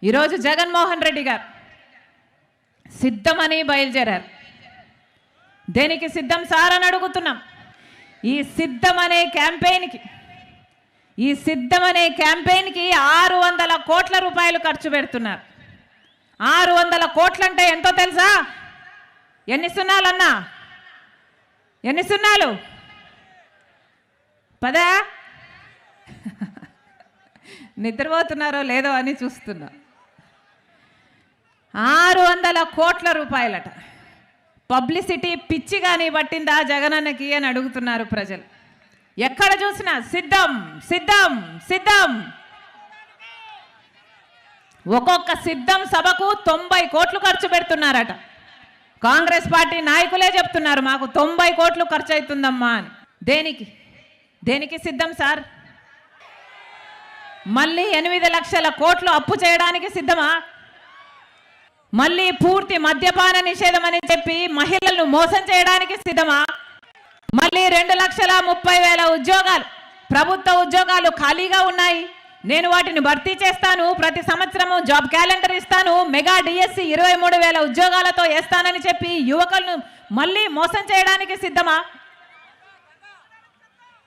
ఈరోజు జగన్మోహన్ రెడ్డి గారు సిద్ధమని బయలుదేరారు. దేనికి సిద్ధం సార్ అని అడుగుతున్నాం. ఈ సిద్ధం అనే క్యాంపెయిన్కి 600 కోట్ల రూపాయలు ఖర్చు పెడుతున్నారు. 600 కోట్లు అంటే ఎంతో తెలుసా? ఎన్ని సున్నాలన్నా? ఎన్ని సున్నాలు? పదా? నిద్రపోతున్నారో లేదో అని చూస్తున్నా. 600 కోట్ల రూపాయలట. పబ్లిసిటీ పిచ్చి కానీ పట్టిందా జగనన్నకి అని అడుగుతున్నారు ప్రజలు. ఎక్కడ చూసినా సిద్ధం సిద్ధం సిద్ధం. ఒక్కొక్క సిద్ధం సభకు 90 కోట్లు ఖర్చు పెడుతున్నారట. కాంగ్రెస్ పార్టీ నాయకులే చెప్తున్నారు మాకు 90 కోట్లు ఖర్చు అవుతుందమ్మా అని. దేనికి సిద్ధం సార్? మళ్ళీ 8 లక్షల కోట్లు అప్పు చేయడానికి సిద్ధమా? మళ్ళీ పూర్తి మద్యపాన నిషేధం అని చెప్పి మహిళలను మోసం చేయడానికి సిద్ధమా? మళ్ళీ 2,30,000 ఉద్యోగాలు, ప్రభుత్వ ఉద్యోగాలు ఖాళీగా ఉన్నాయి, నేను వాటిని భర్తీ చేస్తాను, ప్రతి సంవత్సరము జాబ్ క్యాలెండర్ ఇస్తాను, మెగా డిఎస్సి 23,000 ఉద్యోగాలతో వేస్తానని చెప్పి యువకులను మళ్ళీ మోసం చేయడానికి సిద్ధమా?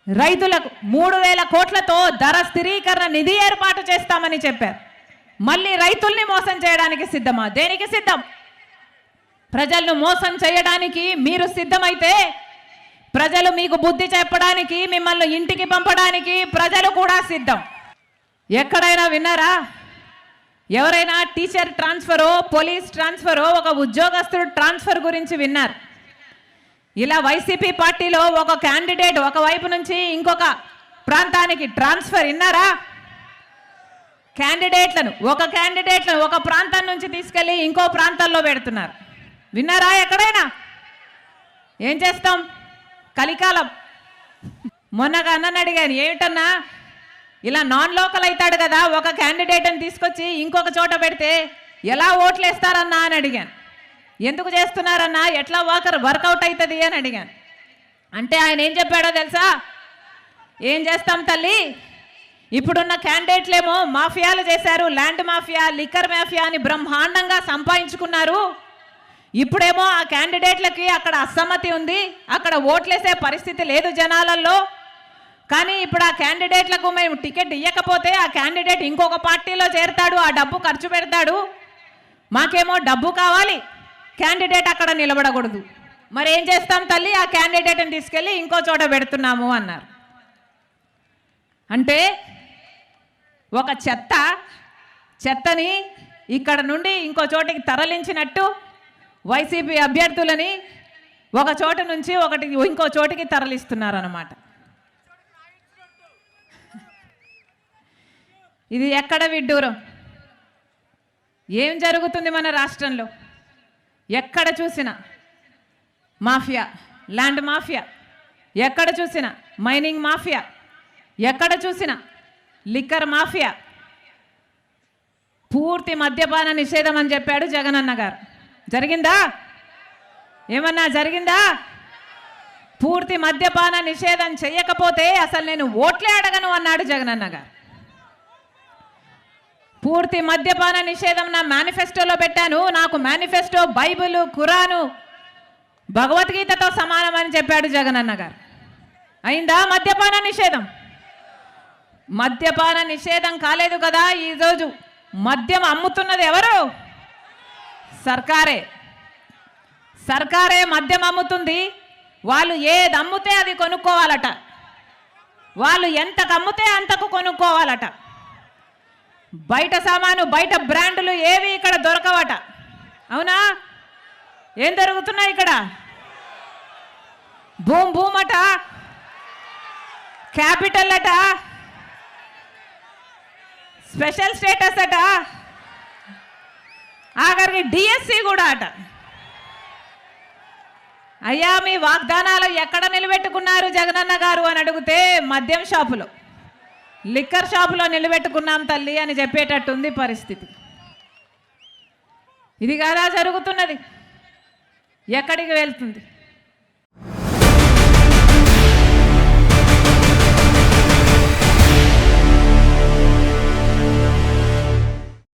రైతులకు 3,000 కోట్లతో ధర స్థిరీకరణ నిధి ఏర్పాటు చేస్తామని చెప్పారు. మళ్ళీ రైతుల్ని మోసం చేయడానికి సిద్ధమా? దేనికి సిద్ధం? ప్రజలను మోసం చేయడానికి మీరు సిద్ధమైతే ప్రజలు మీకు బుద్ధి చెప్పడానికి, మిమ్మల్ని ఇంటికి పంపడానికి ప్రజలు కూడా సిద్ధం. ఎక్కడైనా విన్నారా? ఎవరైనా టీచర్ ట్రాన్స్ఫరో, పోలీస్ ట్రాన్స్ఫరో, ఒక ఉద్యోగస్తుడు ట్రాన్స్ఫర్ గురించి విన్నారు? ఇలా వైసీపీ పార్టీలో ఒక క్యాండిడేట్ ఒకవైపు నుంచి ఇంకొక ప్రాంతానికి ట్రాన్స్ఫర్ విన్నారా? ఒక క్యాండిడేట్లను ఒక ప్రాంతం నుంచి తీసుకెళ్ళి ఇంకో ప్రాంతాల్లో పెడుతున్నారు. విన్నారా ఎక్కడైనా? ఏం చేస్తాం? కలికాలం. మొన్నగా అన్నని అడిగాను, ఏమిటన్నా ఇలా నాన్ లోకల్ అవుతాడు కదా, ఒక క్యాండిడేట్ని తీసుకొచ్చి ఇంకొక చోట పెడితే ఎలా ఓట్లు వేస్తారన్నా అని అడిగాను. ఎందుకు చేస్తున్నారన్నా, ఎట్లా వర్కౌట్ అవుతుంది అని అడిగాను. అంటే ఆయన ఏం చెప్పాడో తెలుసా? ఏం చేస్తాం తల్లి, ఇప్పుడున్న క్యాండిడేట్లేమో మాఫియాలు చేశారు, ల్యాండ్ మాఫియా, లిక్కర్ మాఫియా అని బ్రహ్మాండంగా సంపాదించుకున్నారు. ఇప్పుడేమో ఆ క్యాండిడేట్లకి అక్కడ అసమ్మతి ఉంది, అక్కడ ఓట్లేసే పరిస్థితి లేదు జనాలలో. కానీ ఇప్పుడు ఆ క్యాండిడేట్లకు మేము టికెట్ ఇవ్వకపోతే ఆ క్యాండిడేట్ ఇంకొక పార్టీలో చేరతాడు, ఆ డబ్బు ఖర్చు పెడతాడు, మాకేమో డబ్బు కావాలి, క్యాండిడేట్ అక్కడ నిలబడకూడదు. మరి ఏం చేస్తాం తల్లి, ఆ క్యాండిడేట్ని తీసుకెళ్ళి ఇంకో చోట పెడుతున్నాము అన్నారు. అంటే ఒక చెత్తని ఇక్కడ నుండి ఇంకో చోటికి తరలించినట్టు వైసీపీ అభ్యర్థులని ఒక చోట నుంచి ఇంకో చోటికి తరలిస్తున్నారన్నమాట. ఇది ఎక్కడ విడ్డూరం? ఏం జరుగుతుంది మన రాష్ట్రంలో? ఎక్కడ చూసినా మాఫియా, ల్యాండ్ మాఫియా, ఎక్కడ చూసినా మైనింగ్ మాఫియా, ఎక్కడ చూసినా లిక్కర్ మాఫియా. పూర్తి మద్యపాన నిషేధం అని చెప్పాడు జగనన్న గారు. జరిగిందా? ఏమన్నా జరిగిందా? పూర్తి మద్యపాన నిషేధం చేయకపోతే అసలు నేను ఓట్లే అడగను అన్నాడు జగనన్న గారు. పూర్తి మద్యపాన నిషేధం నా మేనిఫెస్టోలో పెట్టాను, నాకు మేనిఫెస్టో బైబిల్, ఖురాను, భగవద్గీతతో సమానం అని చెప్పాడు జగనన్న గారు. అయిందా మద్యపాన నిషేధం? మద్యపాన నిషేధం కాలేదు కదా. ఈరోజు మద్యం అమ్ముతున్నది ఎవరు? సర్కారే మద్యం అమ్ముతుంది. వాళ్ళు ఏది అమ్ముతే అది కొనుక్కోవాలట, వాళ్ళు ఎంతకు అమ్ముతే అంతకు కొనుక్కోవాలట. బయట సామాను, బయట బ్రాండ్లు ఏవి ఇక్కడ దొరకవట. అవునా? ఏం దొరుకుతున్నాయి ఇక్కడ? భూమ్ అట, క్యాపిటల్ అట, స్పెషల్ స్టేటస్ అట, ఆఖరికి డిఎస్సి కూడా అట. అయ్యా మీ వాగ్దానాలు ఎక్కడ నిలబెట్టుకున్నారు జగనన్న గారు అని అడిగితే మద్యం షాపులో, లిక్కర్ షాపులో నిలబెట్టుకున్నాం తల్లి అని చెప్పేటట్టుంది పరిస్థితి. ఇది కదా జరుగుతున్నది. ఎక్కడికి వెళ్తుంది?